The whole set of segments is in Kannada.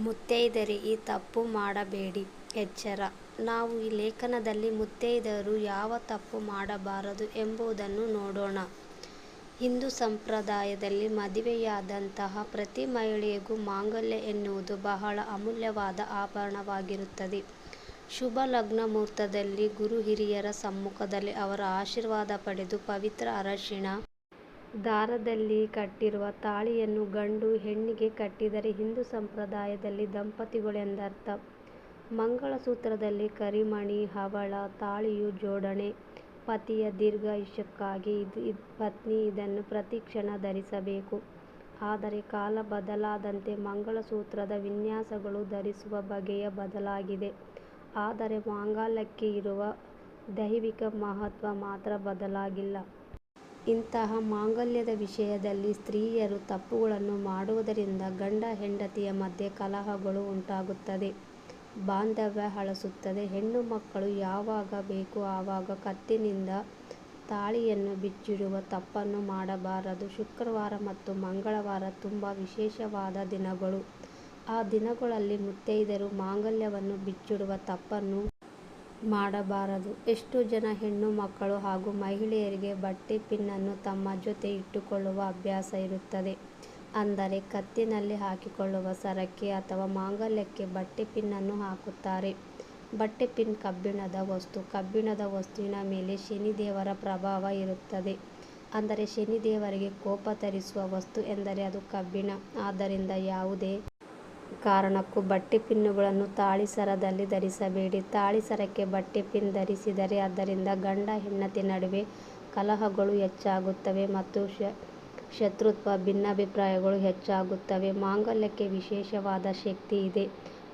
ಮುತ್ತೈದೆಯರೇ, ಈ ತಪ್ಪು ಮಾಡಬೇಡಿ. ಎಚ್ಚರ: ನಾವು ಈ ಲೇಖನದಲ್ಲಿ ಮುತ್ತೈದೆಯರು ಯಾವ ತಪ್ಪು ಮಾಡಬಾರದು ಎಂಬುದನ್ನು ನೋಡೋಣ. ಹಿಂದೂ ಸಂಪ್ರದಾಯದಲ್ಲಿ ಮದುವೆಯಾದಂತಹ ಪ್ರತಿ ಮಹಿಳೆಗೂ ಮಾಂಗಲ್ಯ ಎನ್ನುವುದು ಬಹಳ ಅಮೂಲ್ಯವಾದ ಆಭರಣವಾಗಿರುತ್ತದೆ. ಶುಭ ಲಗ್ನ ಮುಹೂರ್ತದಲ್ಲಿ ಗುರು ಹಿರಿಯರ ಸಮ್ಮುಖದಲ್ಲಿ ಅವರ ಆಶೀರ್ವಾದ ಪಡೆದು ಪವಿತ್ರ ಅರಶಿನ ದಾರದಲ್ಲಿ ಕಟ್ಟಿರುವ ತಾಳಿಯನ್ನು ಗಂಡು ಹೆಣ್ಣಿಗೆ ಕಟ್ಟಿದರೆ ಹಿಂದೂ ಸಂಪ್ರದಾಯದಲ್ಲಿ ದಂಪತಿಗಳು ಎಂದರ್ಥ. ಮಂಗಳಸೂತ್ರದಲ್ಲಿ ಕರಿಮಣಿ, ಹವಳ, ತಾಳಿಯ ಜೋಡಣೆ ಪತಿಯ ದೀರ್ಘಾಯುಷ್ಯಕ್ಕಾಗಿ. ಪತ್ನಿ ಇದನ್ನು ಪ್ರತಿಕ್ಷಣ ಧರಿಸಬೇಕು. ಆದರೆ ಕಾಲ ಬದಲಾದಂತೆ ಮಂಗಳಸೂತ್ರದ ವಿನ್ಯಾಸಗಳು, ಧರಿಸುವ ಬಗೆಯ ಬದಲಾಗಿದೆ. ಆದರೆ ಮಾಂಗಲ್ಯಕ್ಕೆ ಇರುವ ದೈವಿಕ ಮಹತ್ವ ಮಾತ್ರ ಬದಲಾಗಿಲ್ಲ. ಇಂತಹ ಮಾಂಗಲ್ಯದ ವಿಷಯದಲ್ಲಿ ಸ್ತ್ರೀಯರು ತಪ್ಪುಗಳನ್ನು ಮಾಡುವುದರಿಂದ ಗಂಡ ಹೆಂಡತಿಯ ಮಧ್ಯೆ ಕಲಹಗಳು ಉಂಟಾಗುತ್ತದೆ, ಬಾಂಧವ್ಯ ಹಳಸುತ್ತದೆ. ಹೆಣ್ಣು ಮಕ್ಕಳು ಯಾವಾಗ ಬೇಕು ಆವಾಗ ಕತ್ತಿನಿಂದ ತಾಳಿಯನ್ನು ಬಿಚ್ಚಿಡುವ ತಪ್ಪನ್ನು ಮಾಡಬಾರದು. ಶುಕ್ರವಾರ ಮತ್ತು ಮಂಗಳವಾರ ತುಂಬ ವಿಶೇಷವಾದ ದಿನಗಳು. ಆ ದಿನಗಳಲ್ಲಿ ಮುತ್ತೈದೆಯರು ಮಾಂಗಲ್ಯವನ್ನು ಬಿಚ್ಚಿಡುವ ತಪ್ಪನ್ನು ಮಾಡಬಾರದು. ಎಷ್ಟೋ ಜನ ಹೆಣ್ಣು ಮಕ್ಕಳು ಹಾಗೂ ಮಹಿಳೆಯರಿಗೆ ಬಟ್ಟೆ ಪಿನ್ನನ್ನು ತಮ್ಮ ಜೊತೆ ಇಟ್ಟುಕೊಳ್ಳುವ ಅಭ್ಯಾಸ ಇರುತ್ತದೆ. ಅಂದರೆ ಕತ್ತಿನಲ್ಲಿ ಹಾಕಿಕೊಳ್ಳುವ ಸರಕ್ಕೆ ಅಥವಾ ಮಾಂಗಲ್ಯಕ್ಕೆ ಬಟ್ಟೆ ಪಿನ್ನನ್ನು ಹಾಕುತ್ತಾರೆ. ಬಟ್ಟೆ ಪಿನ್ ಕಬ್ಬಿಣದ ವಸ್ತು. ಕಬ್ಬಿಣದ ವಸ್ತುವಿನ ಮೇಲೆ ಶನಿದೇವರ ಪ್ರಭಾವ ಇರುತ್ತದೆ. ಅಂದರೆ ಶನಿದೇವರಿಗೆ ಕೋಪ ತರಿಸುವ ವಸ್ತು ಎಂದರೆ ಅದು ಕಬ್ಬಿಣ. ಆದ್ದರಿಂದ ಯಾವುದೇ ಕಾರಣಕ್ಕೂ ಬಟ್ಟೆ ಪಿನ್ನುಗಳನ್ನು ತಾಳಿ ಸರದಲ್ಲಿ ಧರಿಸಬೇಡಿ. ತಾಳಿ ಸರಕ್ಕೆ ಬಟ್ಟೆ ಪಿನ್ ಧರಿಸಿದರೆ ಅದರಿಂದ ಗಂಡ ಹೆಂಡತಿ ನಡುವೆ ಕಲಹಗಳು ಹೆಚ್ಚಾಗುತ್ತವೆ ಮತ್ತು ಶತ್ರುತ್ವ, ಭಿನ್ನಾಭಿಪ್ರಾಯಗಳು ಹೆಚ್ಚಾಗುತ್ತವೆ. ಮಾಂಗಲ್ಯಕ್ಕೆ ವಿಶೇಷವಾದ ಶಕ್ತಿ ಇದೆ.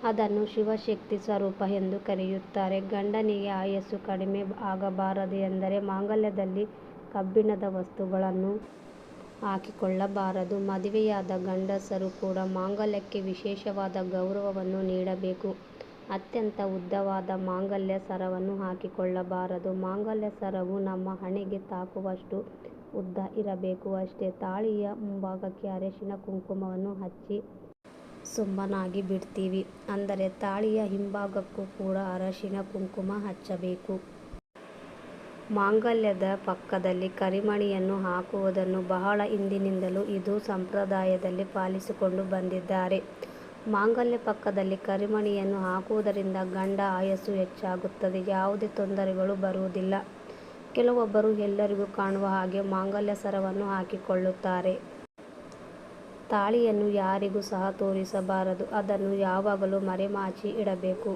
ಅದನ್ನು ಶಿವಶಕ್ತಿ ಸ್ವರೂಪ ಎಂದು ಕರೆಯುತ್ತಾರೆ. ಗಂಡನಿಗೆ ಆಯಸ್ಸು ಕಡಿಮೆ ಆಗಬಾರದು ಎಂದರೆ ಮಾಂಗಲ್ಯದಲ್ಲಿ ಕಬ್ಬಿಣದ ವಸ್ತುಗಳನ್ನು ಹಾಕಿಕೊಳ್ಳಬಾರದು. ಮದುವೆಯಾದ ಗಂಡಸರು ಕೂಡ ಮಾಂಗಲ್ಯಕ್ಕೆ ವಿಶೇಷವಾದ ಗೌರವವನ್ನು ನೀಡಬೇಕು. ಅತ್ಯಂತ ಉದ್ದವಾದ ಮಾಂಗಲ್ಯ ಸರವನ್ನು ಹಾಕಿಕೊಳ್ಳಬಾರದು. ಮಾಂಗಲ್ಯ ಸರವು ನಮ್ಮ ಹಣೆಗೆ ತಾಕುವಷ್ಟು ಉದ್ದ ಇರಬೇಕು ಅಷ್ಟೇ. ತಾಳಿಯ ಮುಂಭಾಗಕ್ಕೆ ಅರಶಿನ ಕುಂಕುಮವನ್ನು ಹಚ್ಚಿ ಸುಮ್ಮನಾಗಿ ಬಿಡ್ತೀವಿ. ಅಂದರೆ ತಾಳಿಯ ಹಿಂಭಾಗಕ್ಕೂ ಕೂಡ ಅರಶಿನ ಕುಂಕುಮ ಹಚ್ಚಬೇಕು. ಮಾಂಗಲ್ಯದ ಪಕ್ಕದಲ್ಲಿ ಕರಿಮಣಿಯನ್ನು ಹಾಕುವುದನ್ನು ಬಹಳ ಹಿಂದಿನಿಂದಲೂ ಹಿಂದೂ ಸಂಪ್ರದಾಯದಲ್ಲಿ ಪಾಲಿಸಿಕೊಂಡು ಬಂದಿದ್ದಾರೆ. ಮಾಂಗಲ್ಯ ಪಕ್ಕದಲ್ಲಿ ಕರಿಮಣಿಯನ್ನು ಹಾಕುವುದರಿಂದ ಗಂಡ ಆಯಸ್ಸು ಹೆಚ್ಚಾಗುತ್ತದೆ, ಯಾವುದೇ ತೊಂದರೆಗಳು ಬರುವುದಿಲ್ಲ. ಕೆಲವೊಬ್ಬರು ಎಲ್ಲರಿಗೂ ಕಾಣುವ ಹಾಗೆ ಮಾಂಗಲ್ಯ ಸರವನ್ನು ಹಾಕಿಕೊಳ್ಳುತ್ತಾರೆ. ತಾಳಿಯನ್ನು ಯಾರಿಗೂ ಸಹ ತೋರಿಸಬಾರದು. ಅದನ್ನು ಯಾವಾಗಲೂ ಮರೆಮಾಚಿ ಇಡಬೇಕು.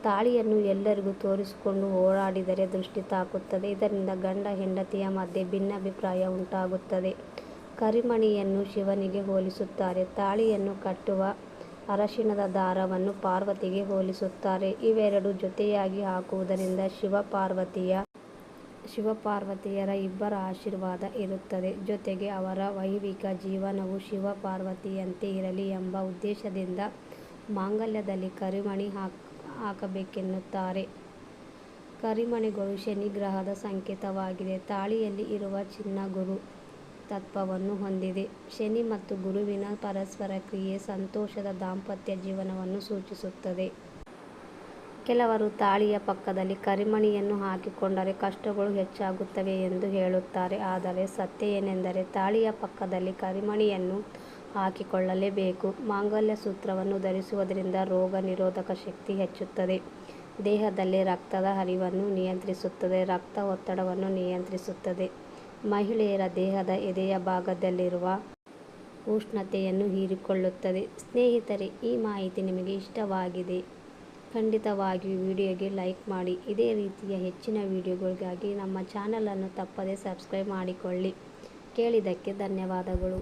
ತಾಳಿಯನ್ನು ಎಲ್ಲರಿಗೂ ತೋರಿಸಿಕೊಂಡು ಓಡಾಡಿದರೆ ದೃಷ್ಟಿ ತಾಕುತ್ತದೆ. ಇದರಿಂದ ಗಂಡ ಹೆಂಡತಿಯ ಮಧ್ಯೆ ಭಿನ್ನಾಭಿಪ್ರಾಯ ಉಂಟಾಗುತ್ತದೆ. ಕರಿಮಣಿಯನ್ನು ಶಿವನಿಗೆ ಹೋಲಿಸುತ್ತಾರೆ. ತಾಳಿಯನ್ನು ಕಟ್ಟುವ ಅರಶಿನದ ದಾರವನ್ನು ಪಾರ್ವತಿಗೆ ಹೋಲಿಸುತ್ತಾರೆ. ಇವೆರಡೂ ಜೊತೆಯಾಗಿ ಹಾಕುವುದರಿಂದ ಶಿವಪಾರ್ವತಿಯರ ಇಬ್ಬರ ಆಶೀರ್ವಾದ ಇರುತ್ತದೆ. ಜೊತೆಗೆ ಅವರ ವೈವಾಹಿಕ ಜೀವನವು ಶಿವಪಾರ್ವತಿಯಂತೆ ಇರಲಿ ಎಂಬ ಉದ್ದೇಶದಿಂದ ಮಾಂಗಲ್ಯದಲ್ಲಿ ಕರಿಮಣಿ ಹಾಕಬೇಕೆನ್ನುತ್ತಾರೆ. ಕರಿಮಣಿಗಳು ಶನಿ ಗ್ರಹದ ಸಂಕೇತವಾಗಿದೆ. ತಾಳಿಯಲ್ಲಿ ಇರುವ ಚಿನ್ನ ಗುರು ತತ್ವವನ್ನು ಹೊಂದಿದೆ. ಶನಿ ಮತ್ತು ಗುರುವಿನ ಪರಸ್ಪರ ಕ್ರಿಯೆ ಸಂತೋಷದ ದಾಂಪತ್ಯ ಜೀವನವನ್ನು ಸೂಚಿಸುತ್ತದೆ. ಕೆಲವರು ತಾಳಿಯ ಪಕ್ಕದಲ್ಲಿ ಕರಿಮಣಿಯನ್ನು ಹಾಕಿಕೊಂಡರೆ ಕಷ್ಟಗಳು ಹೆಚ್ಚಾಗುತ್ತವೆ ಎಂದು ಹೇಳುತ್ತಾರೆ. ಆದರೆ ಸತ್ಯ ಏನೆಂದರೆ ತಾಳಿಯ ಪಕ್ಕದಲ್ಲಿ ಕರಿಮಣಿಯನ್ನು ಹಾಕಿಕೊಳ್ಳಲೇಬೇಕು. ಮಾಂಗಲ್ಯ ಸೂತ್ರವನ್ನು ಧರಿಸುವುದರಿಂದ ರೋಗ ನಿರೋಧಕ ಶಕ್ತಿ ಹೆಚ್ಚುತ್ತದೆ. ದೇಹದಲ್ಲಿ ರಕ್ತದ ಹರಿವನ್ನು ನಿಯಂತ್ರಿಸುತ್ತದೆ. ರಕ್ತ ಒತ್ತಡವನ್ನು ನಿಯಂತ್ರಿಸುತ್ತದೆ. ಮಹಿಳೆಯರ ದೇಹದ ಎದೆಯ ಭಾಗದಲ್ಲಿರುವ ಉಷ್ಣತೆಯನ್ನು ಹೀರಿಕೊಳ್ಳುತ್ತದೆ. ಸ್ನೇಹಿತರೆ, ಈ ಮಾಹಿತಿ ನಿಮಗೆ ಇಷ್ಟವಾಗಿದೆ ಖಂಡಿತವಾಗಿಯೂ ವಿಡಿಯೋಗೆ ಲೈಕ್ ಮಾಡಿ. ಇದೇ ರೀತಿಯ ಹೆಚ್ಚಿನ ವಿಡಿಯೋಗಳಿಗಾಗಿ ನಮ್ಮ ಚಾನಲನ್ನು ತಪ್ಪದೇ ಸಬ್ಸ್ಕ್ರೈಬ್ ಮಾಡಿಕೊಳ್ಳಿ. ಕೇಳಿದ್ದಕ್ಕೆ ಧನ್ಯವಾದಗಳು.